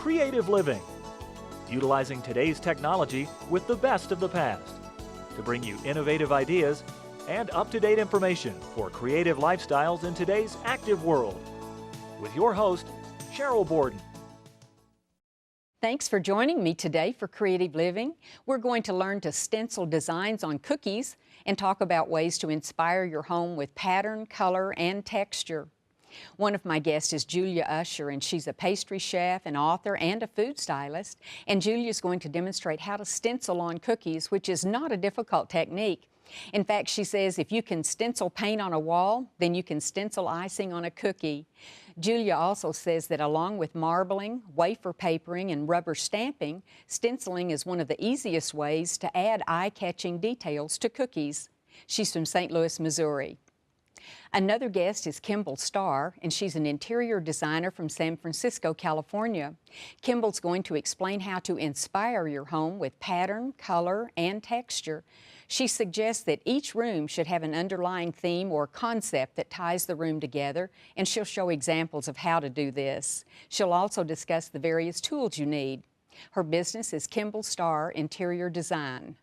Creative Living, utilizing today's technology with the best of the past to bring you innovative ideas and up-to-date information for creative lifestyles in today's active world. With your host, Sheryl Borden. Thanks for joining me today for Creative Living. We're going to learn to stencil designs on cookies and talk about ways to inspire your home with pattern, color, and texture. One of my guests is Julia Usher, and she's a pastry chef, an author, and a food stylist. And Julia's going to demonstrate how to stencil on cookies, which is not a difficult technique. In fact, she says if you can stencil paint on a wall, then you can stencil icing on a cookie. Julia also says that along with marbling, wafer papering, and rubber stamping, stenciling is one of the easiest ways to add eye-catching details to cookies. She's from St. Louis, Missouri. Another guest is Kimball Starr, and she's an interior designer from San Francisco, California. Kimball's going to explain how to inspire your home with pattern, color, and texture. She suggests that each room should have an underlying theme or concept that ties the room together, and she'll show examples of how to do this. She'll also discuss the various tools you need. Her business is Kimball Starr Interior Design.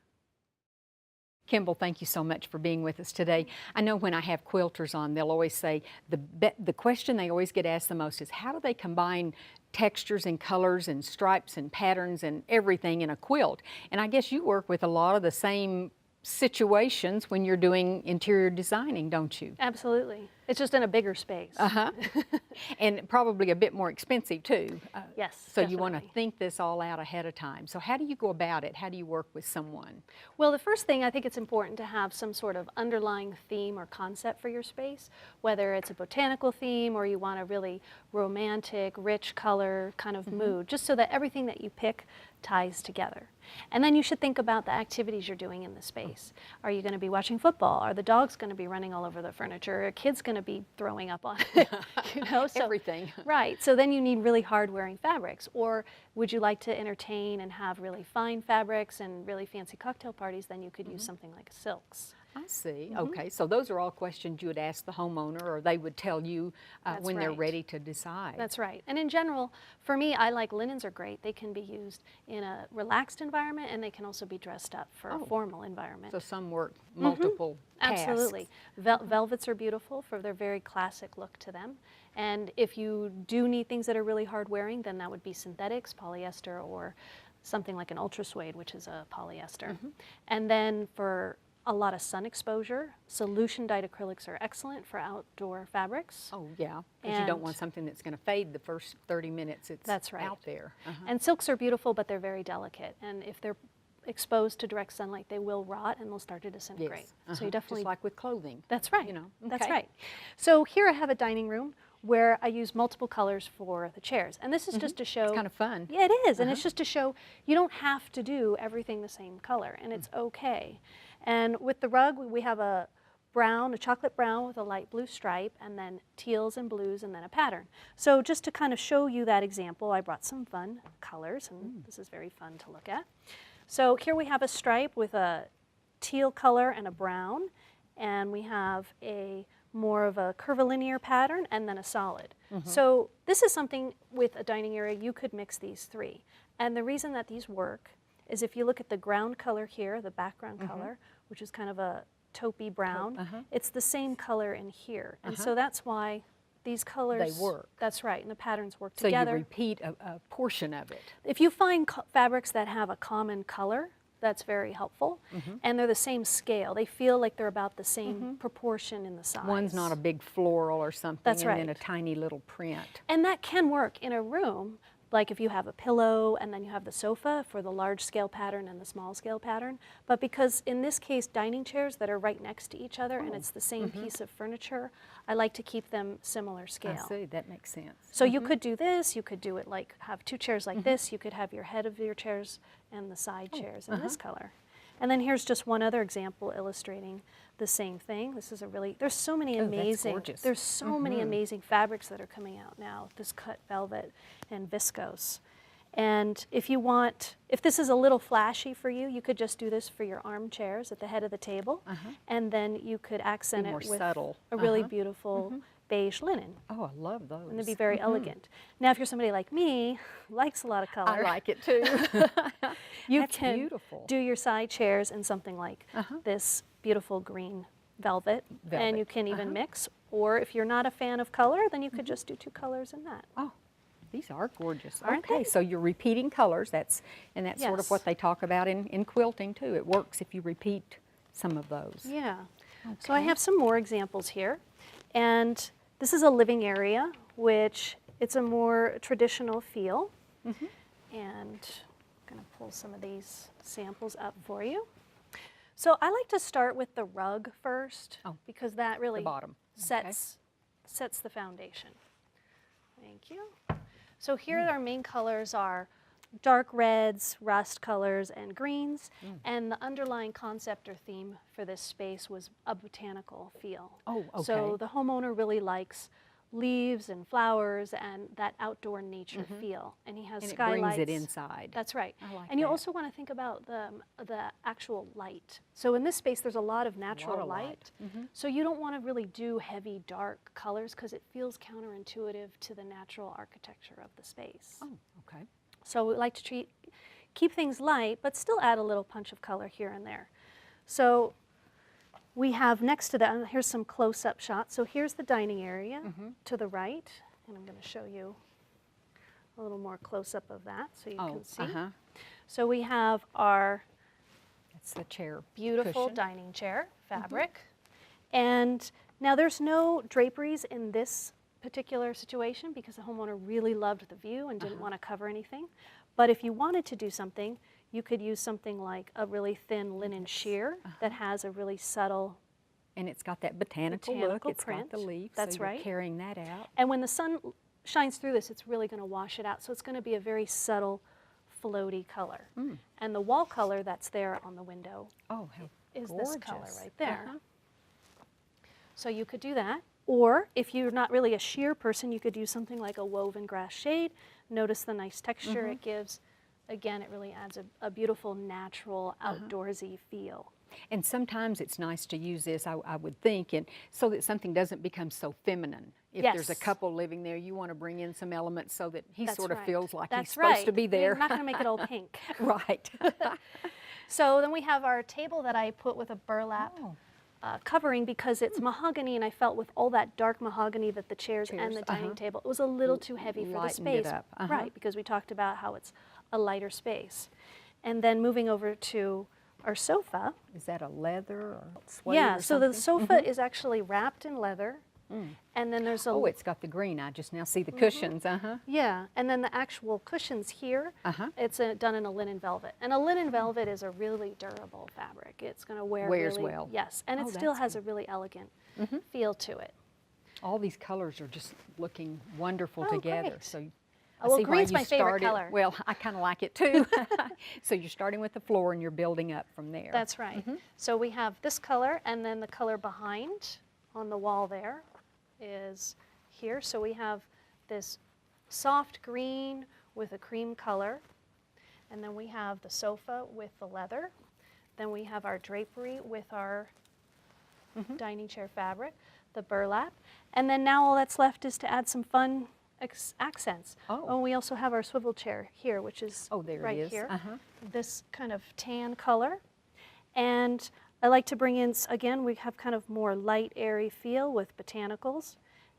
Kimball, thank you so much for being with us today. I know when I have quilters on, they'll always say, the question they always get asked the most is, how do they combine textures and colors and stripes and patterns and everything in a quilt? And I guess you work with a lot of the same situations when you're doing interior designing, don't you? Absolutely. It's just in a bigger space. And probably a bit more expensive too. Yes, So definitely. you want to think this all out ahead of time. So how do you go about it? How do you work with someone? Well, the first thing, I think it's important to have some sort of underlying theme or concept for your space, whether it's a botanical theme or you want a really romantic, rich color kind of mood, just so that everything that you pick ties together. And then you should think about the activities you're doing in the space. Are you going to be watching football? Are the dogs going to be running all over the furniture? Are kids going to be throwing up on it? You know, so, everything. Right. So then you need really hard-wearing fabrics. Or would you like to entertain and have really fine fabrics and really fancy cocktail parties? Then you could use something like silks. I see. Okay, so those are all questions you would ask the homeowner, or they would tell you when they're ready to decide. That's right. And in general, for me, I like linens are great. They can be used in a relaxed environment, and they can also be dressed up for a formal environment. So some work multiple tasks. Absolutely. Velvets are beautiful for their very classic look to them. And if you do need things that are really hard wearing, then that would be synthetics, polyester, or something like an ultra suede, which is a polyester. And then for a lot of sun exposure, solution dyed acrylics are excellent for outdoor fabrics. Oh yeah, because you don't want something that's going to fade the first 30 minutes it's out there. And silks are beautiful, but they're very delicate. And if they're exposed to direct sunlight, they will rot and they'll start to disintegrate. So you definitely, just like with clothing. That's right. You know. That's right. So here I have a dining room where I use multiple colors for the chairs. And this is just to show... It's kind of fun. Yeah, it is. And it's just to show you don't have to do everything the same color, and it's okay. And with the rug, we have a brown, a chocolate brown with a light blue stripe, and then teals and blues, and then a pattern. So just to kind of show you that example, I brought some fun colors, and this is very fun to look at. So here we have a stripe with a teal color and a brown, and we have a more of a curvilinear pattern, and then a solid. So this is something with a dining area, you could mix these three. And the reason that these work is if you look at the ground color here, the background color, which is kind of a taupey brown, it's the same color in here. And so that's why these colors... They work. That's right, and the patterns work so together. So you repeat a portion of it. If you find fabrics that have a common color, that's very helpful. And they're the same scale. They feel like they're about the same proportion in the size. One's not a big floral or something, That's and right. then a tiny little print. And that can work in a room, like if you have a pillow and then you have the sofa for the large scale pattern and the small scale pattern. But because in this case, dining chairs that are right next to each other and it's the same piece of furniture, I like to keep them similar scale. I see, that makes sense. So you could do this, you could do it like, have two chairs like this, you could have your head of your chairs and the side chairs in this color. And then here's just one other example illustrating the same thing. This is a really, there's so many amazing, there's so many amazing fabrics that are coming out now, this cut velvet and viscose. And if you want, if this is a little flashy for you, you could just do this for your armchairs at the head of the table. And then you could accent it with subtle. a really beautiful beige linen. Oh, I love those. And they'd be very elegant. Now, if you're somebody like me, who likes a lot of color, I like it too. you That's can beautiful. do your side chairs in something like this beautiful green velvet. And you can even mix. Or if you're not a fan of color, then you could just do 2 colors in that. Oh, these are gorgeous. Aren't Okay, they? so you're repeating colors. That's sort of Yes. what they talk about in quilting too. It works if you repeat some of those. Yeah. So I have some more examples here. And this is a living area, which it's a more traditional feel. And I'm going to pull some of these samples up for you. So I like to start with the rug first, because that really The bottom. sets the foundation. Thank you. So here our main colors are dark reds, rust colors, and greens. And the underlying concept or theme for this space was a botanical feel. Oh, okay. So the homeowner really likes leaves and flowers and that outdoor nature feel. And he has And skylights. it brings it inside. That's right. I like and you that. also want to think about the actual light. So in this space, there's a lot of natural of light. light. So you don't want to really do heavy, dark colors because it feels counterintuitive to the natural architecture of the space. Oh, okay. So we like to keep things light, but still add a little punch of color here and there. So we have next to that, here's some close-up shots. So here's the dining area to the right, and I'm going to show you a little more close-up of that so you can see. So we have our That's the chair beautiful cushion. dining chair fabric. And now there's no draperies in this particular situation because the homeowner really loved the view and didn't want to cover anything. But if you wanted to do something, you could use something like a really thin linen sheer that has a really subtle, And it's got that botanical look. botanical It's print. got the leaves. That's so you're right. carrying that out. and when the sun shines through this, it's really going to wash it out. So it's going to be a very subtle, floaty color. And the wall color that's there on the window Oh, how is gorgeous. this color right there. So you could do that. Or if you're not really a sheer person, you could use something like a woven grass shade. Notice the nice texture it gives. Again, it really adds a beautiful, natural, outdoorsy feel. And sometimes it's nice to use this, I would think, and so that something doesn't become so feminine. If there's a Yes. couple living there, you want to bring in some elements so that he That's sort of right. feels like That's he's supposed to right. be there. You're not going to make it all pink. Right. So then we have our table that I put with a burlap covering because it's mahogany, and I felt with all that dark mahogany that the chairs and the dining table, it was a little too heavy for the Lightened it space. up. Right, because we talked about how it's a lighter space. And then moving over to our sofa. Is that a leather or suede Yeah, or so the something? sofa is actually wrapped in leather. And then there's a Oh, it's got the green. I just now see the cushions. yeah, and then the actual cushions here, it's done in a linen velvet. And a linen velvet is a really durable fabric. It's going to Wears really, well. Yes, and Oh, it still that's has a really elegant feel to it. All these colors are just looking wonderful Oh, together. great. So Oh, well, see why green's you my favorite started- color. Well, I kind of like it too. So you're starting with the floor and you're building up from there. That's right. So we have this color, and then the color behind on the wall there is here. So we have this soft green with a cream color, and then we have the sofa with the leather. Then we have our drapery with our dining chair fabric, the burlap, and then now all that's left is to add some fun accents. Oh. And we also have our swivel chair here, which is Oh, there it right is. here. This kind of tan color. And I like to bring in, again, we have kind of more light, airy feel with botanicals.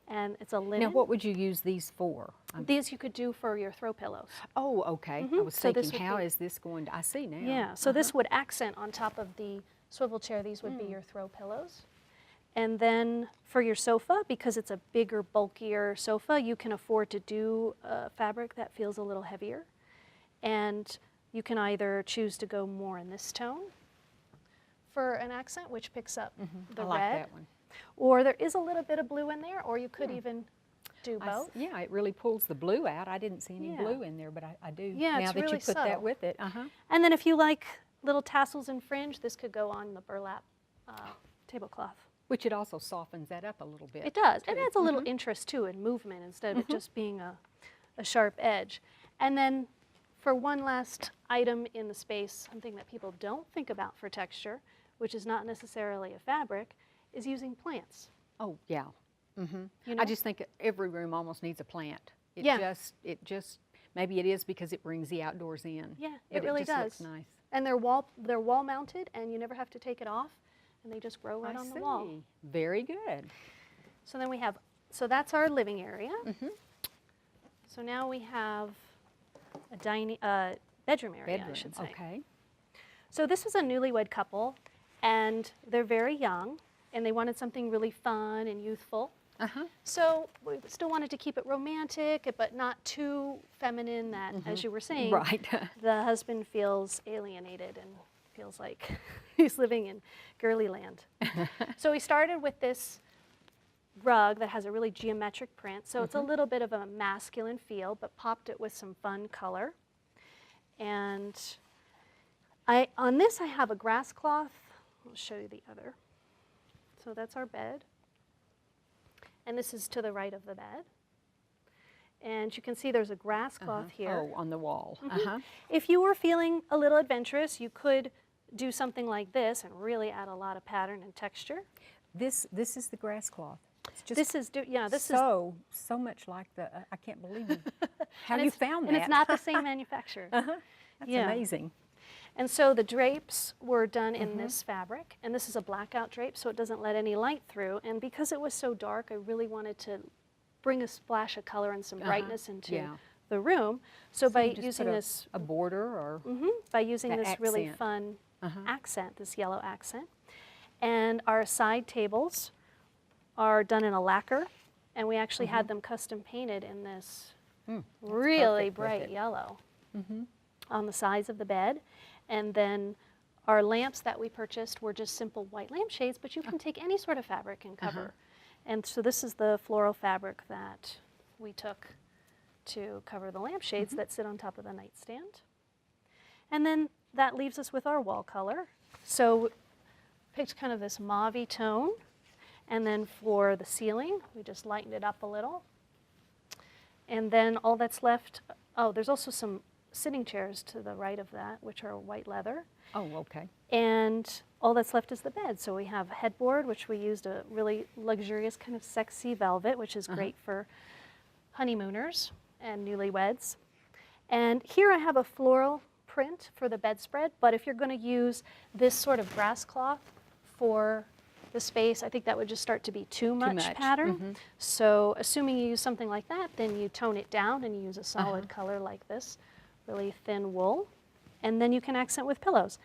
And it's a linen. Now, what would you use these for? These you could do for your throw pillows. Oh, okay. I was So this thinking, would how be- is this going to, I see now. Yeah, so this would accent on top of the swivel chair. These would be your throw pillows. And then for your sofa, because it's a bigger, bulkier sofa, you can afford to do a fabric that feels a little heavier. And you can either choose to go more in this tone for an accent, which picks up the I like red. that one. Or there is a little bit of blue in there, or you could even do I both. yeah, it really pulls the blue out. I didn't see any Yeah. blue in there, but I do Yeah, now it's that really you put that subtle. with it. And then if you like little tassels and fringe, this could go on the burlap tablecloth. Which it also softens that up a little bit. It does. It too. adds a little interest too and movement instead of it just being a sharp edge. And then for one last item in the space, something that people don't think about for texture, which is not necessarily a fabric, is using plants. Oh, yeah. You know? I just think every room almost needs a plant. Yeah. It just, maybe it is because it brings the outdoors in. Yeah, but it really just does. Looks nice. And they're wall mounted, and you never have to take it off, and they just grow right on the wall. Very good. So then we have, so that's our living area. So now we have a bedroom area, I should say. Okay. So this is a newlywed couple, and they're very young, and they wanted something really fun and youthful. So we still wanted to keep it romantic, but not too feminine that, as you were saying, Right. the husband feels alienated and feels like he's living in girly land. So we started with this rug that has a really geometric print, so it's a little bit of a masculine feel, but popped it with some fun color. And on this I have a grass cloth. I'll show you the other. So that's our bed. And this is to the right of the bed. And you can see there's a grass cloth here. Oh, on the wall. If you were feeling a little adventurous, you could do something like this and really add a lot of pattern and texture. This is the grass cloth. It's just This is so much like the, I can't believe how you found that. And it's not the same manufacturer. That's amazing. And so the drapes were done in this fabric, and this is a blackout drape, so it doesn't let any light through. And because it was so dark, I really wanted to bring a splash of color and some brightness into the room. So by you just using put this, a border or by using the this really accent. fun accent, this yellow accent, and our side tables are done in a lacquer, and we actually had them custom painted in this really bright yellow on the sides of the bed. And then our lamps that we purchased were just simple white lampshades, but you can take any sort of fabric and cover. And so this is the floral fabric that we took to cover the lampshades that sit on top of the nightstand. And then that leaves us with our wall color. So picked kind of this mauve-y tone. And then for the ceiling, we just lightened it up a little. And then all that's left, oh, there's also some sitting chairs to the right of that, which are white leather. Oh, okay. And all that's left is the bed. So we have a headboard, which we used a really luxurious kind of sexy velvet, which is great for honeymooners and newlyweds. And here I have a floral print for the bedspread, but if you're going to use this sort of grass cloth for the space, I think that would just start to be too much pattern. So assuming you use something like that, then you tone it down and you use a solid color like this, really thin wool, and then you can accent with pillows.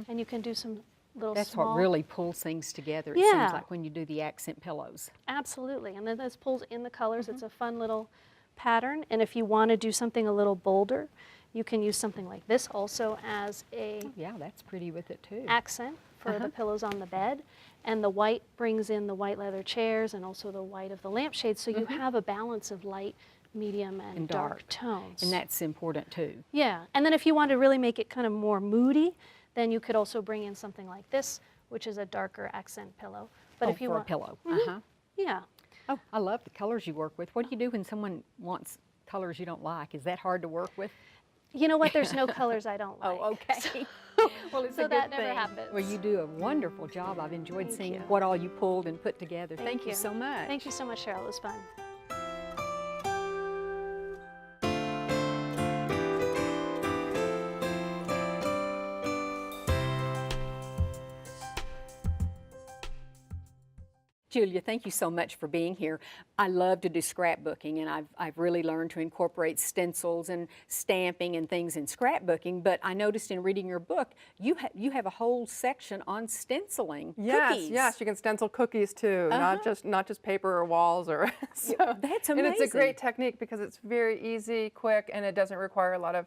And you can do some little That's small... what really pulls things together, it Yeah. seems like, when you do the accent pillows. Absolutely, and then this pulls in the colors. It's a fun little pattern, and if you want to do something a little bolder, you can use something like this also as a Yeah, that's pretty with it too. accent for the pillows on the bed. And the white brings in the white leather chairs and also the white of the lampshades, so you have a balance of light, medium, and dark tones. And that's important too. Yeah, and then if you want to really make it kind of more moody, then you could also bring in something like this, which is a darker accent pillow. But if you for want a pillow. yeah. Oh, I love the colors you work with. What do you do when someone wants colors you don't like? Is that hard to work with? You know what? There's no colors I don't like. Oh, okay. Well, it's So a good that never thing. happens. Well, you do a wonderful job. I've enjoyed Thank seeing you. what all you pulled and put together. Thank you so much. Thank you so much, Sheryl. It was fun. Julia, thank you so much for being here. I love to do scrapbooking, and I've really learned to incorporate stencils and stamping and things in scrapbooking, but I noticed in reading your book, you have a whole section on stenciling cookies. Yes, you can stencil cookies too, not just paper or walls or so. That's And it's a amazing. great technique because it's very easy, quick, and it doesn't require a lot of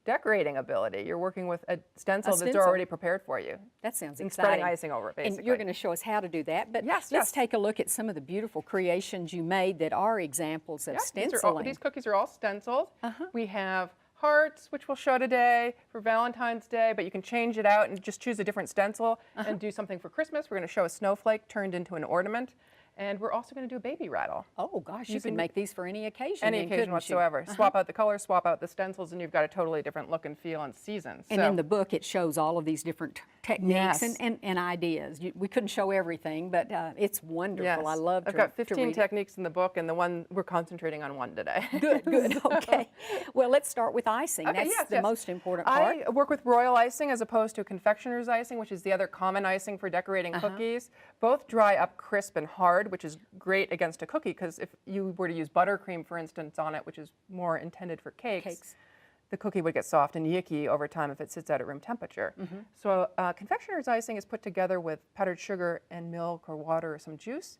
decorating ability. You're working with a stencil that's stencil. already prepared for you. That sounds And exciting. spreading icing over it, basically. And you're going to show us how to do that, but Yes, let's yes. take a look at some of the beautiful creations you made that are examples of stenciling. These cookies are all stenciled. We have hearts, which we'll show today for Valentine's Day, but you can change it out and just choose a different stencil and do something for Christmas. We're going to show a snowflake turned into an ornament. And we're also going to do a baby rattle. Oh gosh, you Using could make these for any occasion. Any then, occasion couldn't you? whatsoever. Swap out the colors, swap out the stencils, and you've got a totally different look and feel and season. And in the book, it shows all of these different techniques Yes. and ideas. We couldn't show everything, but it's wonderful. Yes. I love I've to got to 15 read it. techniques in the book, and the one we're concentrating on one today. Good, good. Okay. Well, let's start with icing. Okay, That's yes, the yes. most important part. I work with royal icing as opposed to confectioner's icing, which is the other common icing for decorating cookies. Both dry up crisp and hard, which is great against a cookie, because if you were to use buttercream, for instance, on it, which is more intended for cakes, the cookie would get soft and yicky over time if it sits out at room temperature. So confectioner's icing is put together with powdered sugar and milk or water or some juice.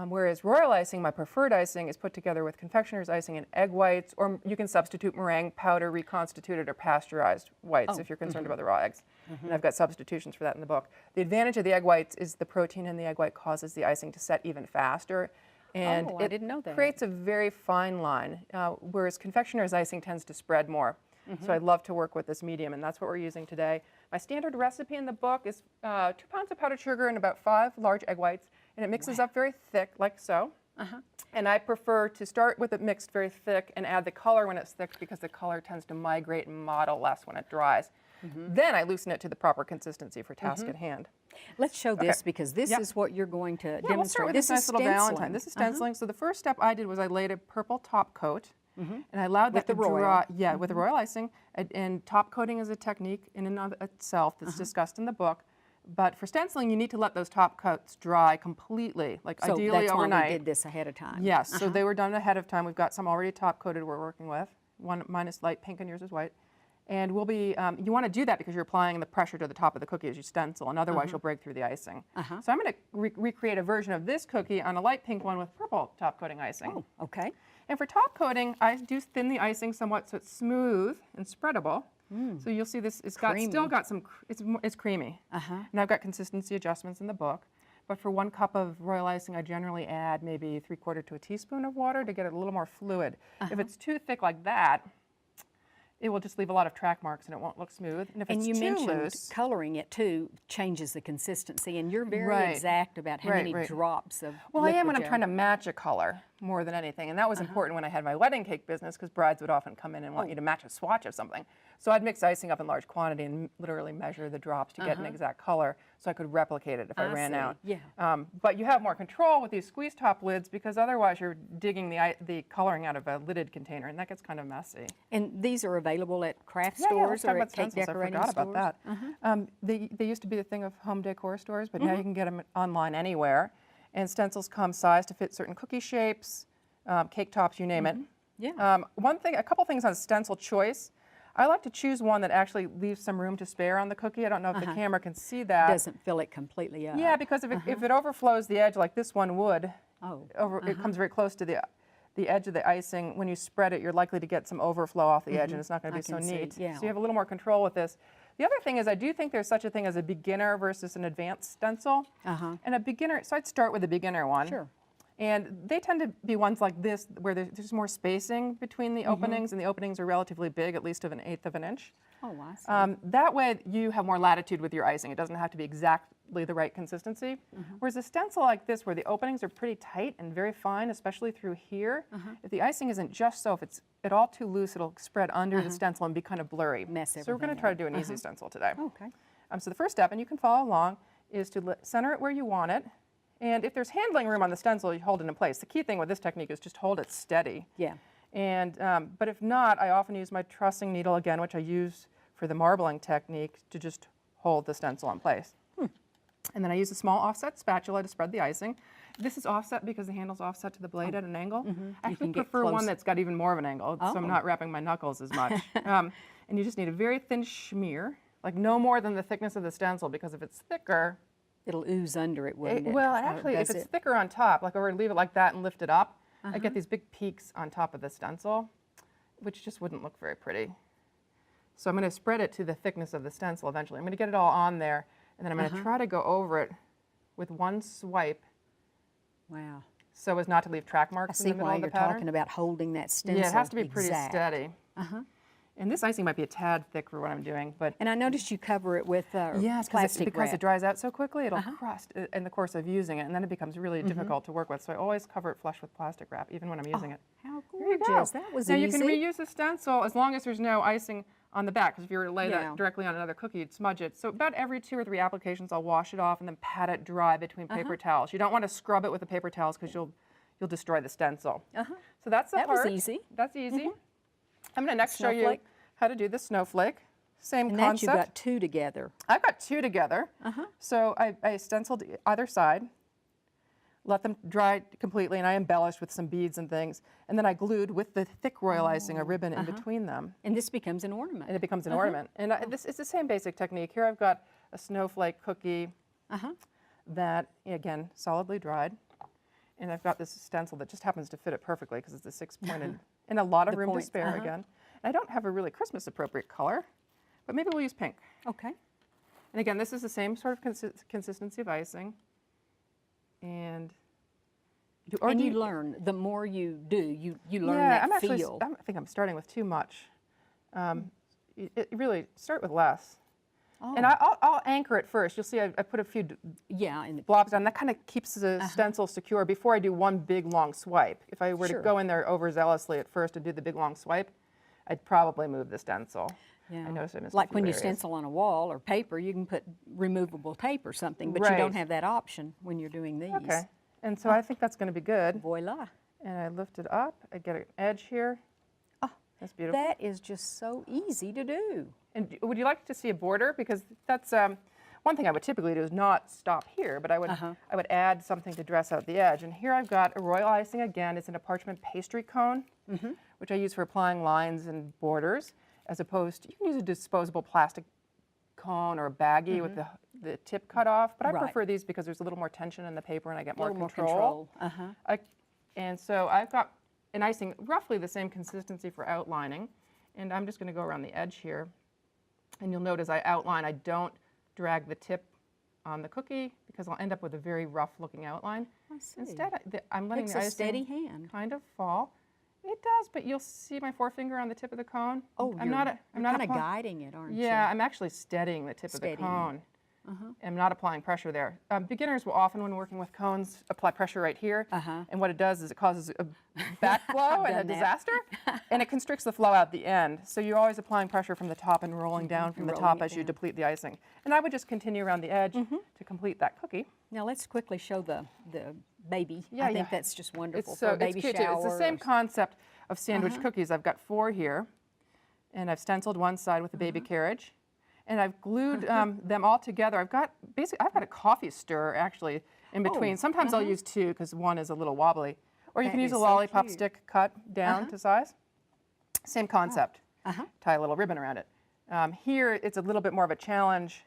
Whereas royal icing, my preferred icing, is put together with confectioner's icing and egg whites, or you can substitute meringue powder, reconstituted or pasteurized whites if you're concerned about the raw eggs. And I've got substitutions for that in the book. The advantage of the egg whites is the protein in the egg white causes the icing to set even faster. And I didn't know that. creates a very fine line, whereas confectioner's icing tends to spread more. So I love to work with this medium, and that's what we're using today. My standard recipe in the book is 2 pounds of powdered sugar and about 5 large egg whites, and it mixes up very thick, like so. And I prefer to start with it mixed very thick and add the color when it's thick, because the color tends to migrate and model less when it dries. Then I loosen it to the proper consistency for task at hand. Let's show this, because this is what you're going to demonstrate. We'll start with this this nice is little stenciling. Valentine. This is stenciling. So the first step I did was I laid a purple top coat, and I allowed With that the to royal. dry. Yeah, with the royal icing. And top coating is a technique in and of itself that's discussed in the book. But for stenciling, you need to let those top coats dry completely, like So ideally that's overnight. why we did this ahead of time. Yes, so they were done ahead of time. We've got some already top coated we're working with. Mine is light pink and yours is white. And we'll be, you want to do that because you're applying the pressure to the top of the cookie as you stencil, and otherwise you'll break through the icing. So I'm going to recreate a version of this cookie on a light pink one with purple top coating icing. Oh, okay. And for top coating, I do thin the icing somewhat so it's smooth and spreadable. So you'll see this, it's got, still got some, it's creamy. And I've got consistency adjustments in the book. But for 1 cup of royal icing, I generally add maybe 3/4 to a teaspoon of water to get it a little more fluid. If it's too thick like that, it will just leave a lot of track marks and it won't look smooth. And if And it's you too mentioned loose, coloring it too changes the consistency, and you're very Right. exact about how Right, many right. drops of well, I am liquid when I'm gel. trying to match a color more than anything. And that was important when I had my wedding cake business, because brides would often come in and want you to match a swatch of something. So I'd mix icing up in large quantity and literally measure the drops to get an exact color so I could replicate it if I ran see. out. Yeah. But you have more control with these squeeze top lids, because otherwise you're digging the coloring out of a lidded container, and that gets kind of messy. And these are available at craft Yeah, let's stores talk or about at cake stencils. I decorating forgot stores? about that. They used to be a thing of home decor stores, but now you can get them online anywhere. And stencils come sized to fit certain cookie shapes, cake tops, you name it. Yeah. A couple things on stencil choice. I like to choose one that actually leaves some room to spare on the cookie. I don't know if the camera can see that. Doesn't fill it completely up. Yeah, because if it overflows the edge like this one would, it comes very close to the edge of the icing. When you spread it, you're likely to get some overflow off the edge, and it's not going to be so can see, neat. yeah. So you have a little more control with this. The other thing is, I do think there's such a thing as a beginner versus an advanced stencil. And a beginner, so I'd start with a beginner one. Sure. And they tend to be ones like this, where there's more spacing between the openings, and the openings are relatively big, at least of 1/8 of an inch. Oh, I see. That way you have more latitude with your icing. It doesn't have to be exactly the right consistency. Whereas a stencil like this, where the openings are pretty tight and very fine, especially through here, if the icing isn't just so, if it's at all too loose, it'll spread under the stencil and be kind of blurry. Mess So we're going everything to try to up. do an easy stencil today. Okay. So the first step, and you can follow along, is to center it where you want it. And if there's handling room on the stencil, you hold it in place. The key thing with this technique is just hold it steady. Yeah. And, but if not, I often use my trussing needle again, which I use for the marbling technique, to just hold the stencil in place. And then I use a small offset spatula to spread the icing. This is offset because the handle's offset to the blade at an angle. I actually can get prefer one close. that's got even more of an angle, so I'm not wrapping my knuckles as much. And you just need a very thin smear, like no more than the thickness of the stencil, because if it's thicker, It'll ooze under it, wouldn't it? well, Or actually, if does it's it? thicker on top, like if I were to leave it like that and lift it up, I get these big peaks on top of the stencil, which just wouldn't look very pretty. So I'm going to spread it to the thickness of the stencil eventually. I'm going to get it all on there, and then I'm going to try to go over it with one swipe Wow. so as not to leave track I marks in see the middle why of the you're pattern. talking about holding that stencil Yeah, it has to be pretty exact. steady. And this icing might be a tad thick for what I'm doing, but And I noticed you cover it with yes, plastic because wrap. it dries out so quickly, it'll crust in the course of using it, and then it becomes really difficult to work with. So I always cover it flush with plastic wrap, even when I'm using it. How There you go. gorgeous. That was now easy. you can reuse the stencil as long as there's no icing on the back, because if you were to lay Yeah. that directly on another cookie, you'd smudge it. So about every 2 or 3 applications, I'll wash it off and then pat it dry between paper towels. You don't want to scrub it with the paper towels because you'll destroy the stencil. So that's the That was part. easy. That's easy. I'm going to next show you Snowflake. how to do the snowflake. Same And that concept. you got 2 together. I've got 2 together. So I stenciled either side, let them dry completely, and I embellished with some beads and things. And then I glued with the thick royal icing a ribbon in between them. And this becomes an ornament. And it becomes an ornament. And this is the same basic technique. Here I've got a snowflake cookie that, again, solidly dried. And I've got this stencil that just happens to fit it perfectly because it's a 6-pointed, and a lot of The room to points, spare again. And I don't have a really Christmas appropriate color, but maybe we'll use pink. Okay. And again, this is the same sort of consistency of icing. And You learn, the more you do, you learn yeah, that feel. I think I'm starting with too much. You really start with less. And I'll anchor it first. You'll see I put a few Yeah, and blobs down. That kind of keeps the stencil secure before I do one big long swipe. If I were to Sure. go in there overzealously at first and do the big long swipe, I'd probably move the stencil. yeah. I noticed I missed a like few when you areas. stencil on a wall or paper, you can put removable tape or something, but you don't Right. have that option when you're doing these. Okay. And so I think that's going to be good. Voila. And I lift it up. I get an edge here. Oh, That's beautiful. that is just so easy to do. And would you like to see a border? Because that's one thing I would typically do is not stop here, but I would add something to dress out the edge. And here I've got a royal icing again. It's in a parchment pastry cone, which I use for applying lines and borders, as opposed to, you can use a disposable plastic cone or a baggie with the tip cut off, but I Right. prefer these because there's a little more tension in the paper and I get A more little control. more control. And so I've got an icing roughly the same consistency for outlining, and I'm just going to go around the edge here. And you'll note as I outline, I don't drag the tip on the cookie because I'll end up with a very rough looking outline. I see. Instead, I'm letting Takes the a icing steady hand. kind of fall. It does, but you'll see my forefinger on the tip of the cone. Oh, I'm not kind of guiding it, aren't you? Yeah, I'm actually steadying the tip of the Steadying it. cone. I'm not applying pressure there. Beginners will often, when working with cones, apply pressure right here. And what it does is it causes a backflow and a done that. disaster, and it constricts the flow out the end. So you're always applying pressure from the top and rolling down from the rolling top it as you down. deplete the icing. And I would just continue around the edge to complete that cookie. Now let's quickly show the baby. Yeah, I think yeah. that's just wonderful It's for a so baby it's cute shower. too. It's the same or- concept of sandwich cookies. I've got 4 here, and I've stenciled one side with a baby carriage, and I've glued them all together. I've got a coffee stirrer actually in between. Sometimes I'll use 2 because one is a little wobbly, or you That can use is a so lollipop cute. stick cut down to size. Same concept. Tie a little ribbon around it. Here it's a little bit more of a challenge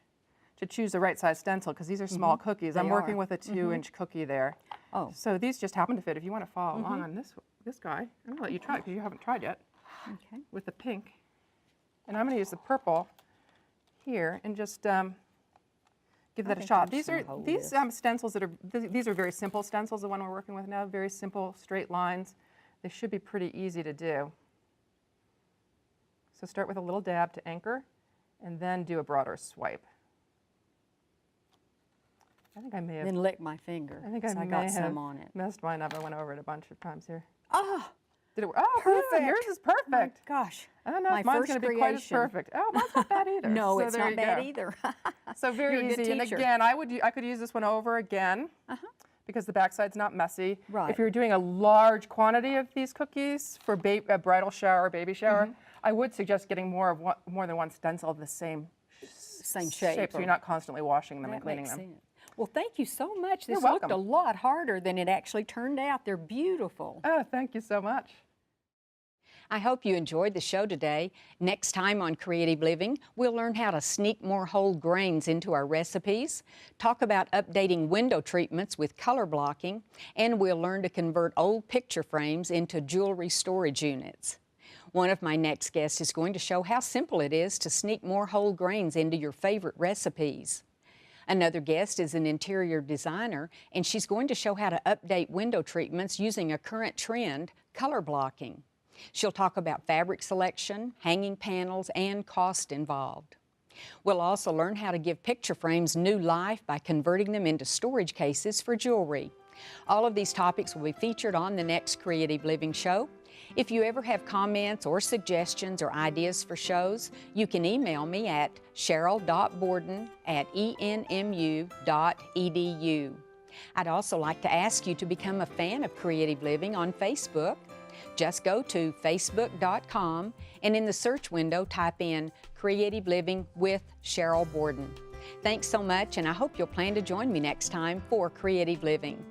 to choose the right size stencil because these are small cookies. I'm They working are. with a 2-inch cookie there. Oh. So these just happen to fit. If you want to follow along on this guy, I'm going to let you try it because you haven't tried yet Okay. with the pink. And I'm going to use the purple here and just give that a think shot. I'm These just are gonna hold these this. stencils that are these are very simple stencils. The one we're working with now, very simple straight lines. They should be pretty easy to do. So start with a little dab to anchor, and then do a broader swipe. I think I may have. Then lick my finger. I think 'cause I may got have some on it. messed mine up. I went over it a bunch of times here. Oh, Did it work? Oh, good. perfect. Yours is my perfect. gosh. I don't know my if mine's first going to be quite as creation. perfect. Oh, mine's not bad either. No, So it's there not you bad go. either. So very You're a good easy. And teacher. again, I could use this one over again because the backside's not messy. Right. If you're doing a large quantity of these cookies for a bridal shower or baby shower, I would suggest getting more than one stencil of the same shape. so you're not constantly washing them and That cleaning makes them. sense. Well, thank you so much. This You're looked a welcome. lot harder than it actually turned out. They're beautiful. Oh, thank you so much. I hope you enjoyed the show today. Next time on Creative Living, we'll learn how to sneak more whole grains into our recipes, talk about updating window treatments with color blocking, and we'll learn to convert old picture frames into jewelry storage units. One of my next guests is going to show how simple it is to sneak more whole grains into your favorite recipes. Another guest is an interior designer, and she's going to show how to update window treatments using a current trend, color blocking. She'll talk about fabric selection, hanging panels, and cost involved. We'll also learn how to give picture frames new life by converting them into storage cases for jewelry. All of these topics will be featured on the next Creative Living show. If you ever have comments or suggestions or ideas for shows, you can email me at cheryl.borden@enmu.edu. I'd also like to ask you to become a fan of Creative Living on Facebook. Just go to facebook.com and in the search window type in Creative Living with Sheryl Borden. Thanks so much, and I hope you'll plan to join me next time for Creative Living.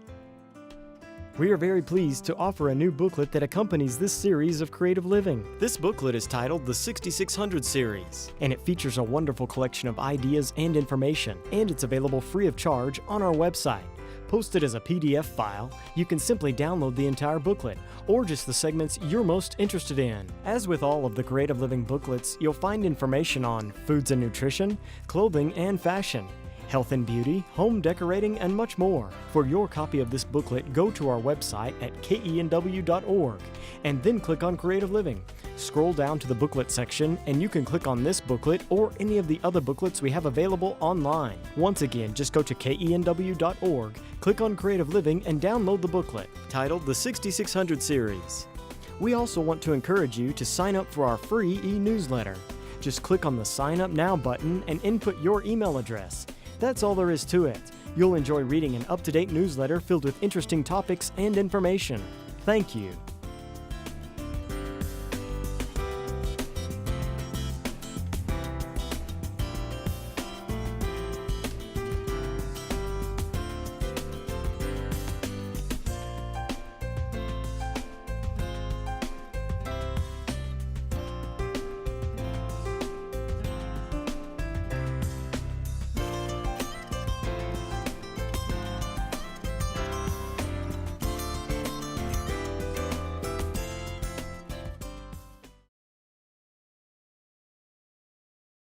We are very pleased to offer a new booklet that accompanies this series of Creative Living. This booklet is titled the 6600 Series, and it features a wonderful collection of ideas and information, and it's available free of charge on our website. Posted as a PDF file, you can simply download the entire booklet, or just the segments you're most interested in. As with all of the Creative Living booklets, you'll find information on foods and nutrition, clothing and fashion, health and beauty, home decorating, and much more. For your copy of this booklet, go to our website at KENW.org and then click on Creative Living. Scroll down to the booklet section and you can click on this booklet or any of the other booklets we have available online. Once again, just go to KENW.org, click on Creative Living, and download the booklet titled the 6600 Series. We also want to encourage you to sign up for our free e-newsletter. Just click on the Sign Up Now button and input your email address. That's all there is to it. You'll enjoy reading an up-to-date newsletter filled with interesting topics and information. Thank you.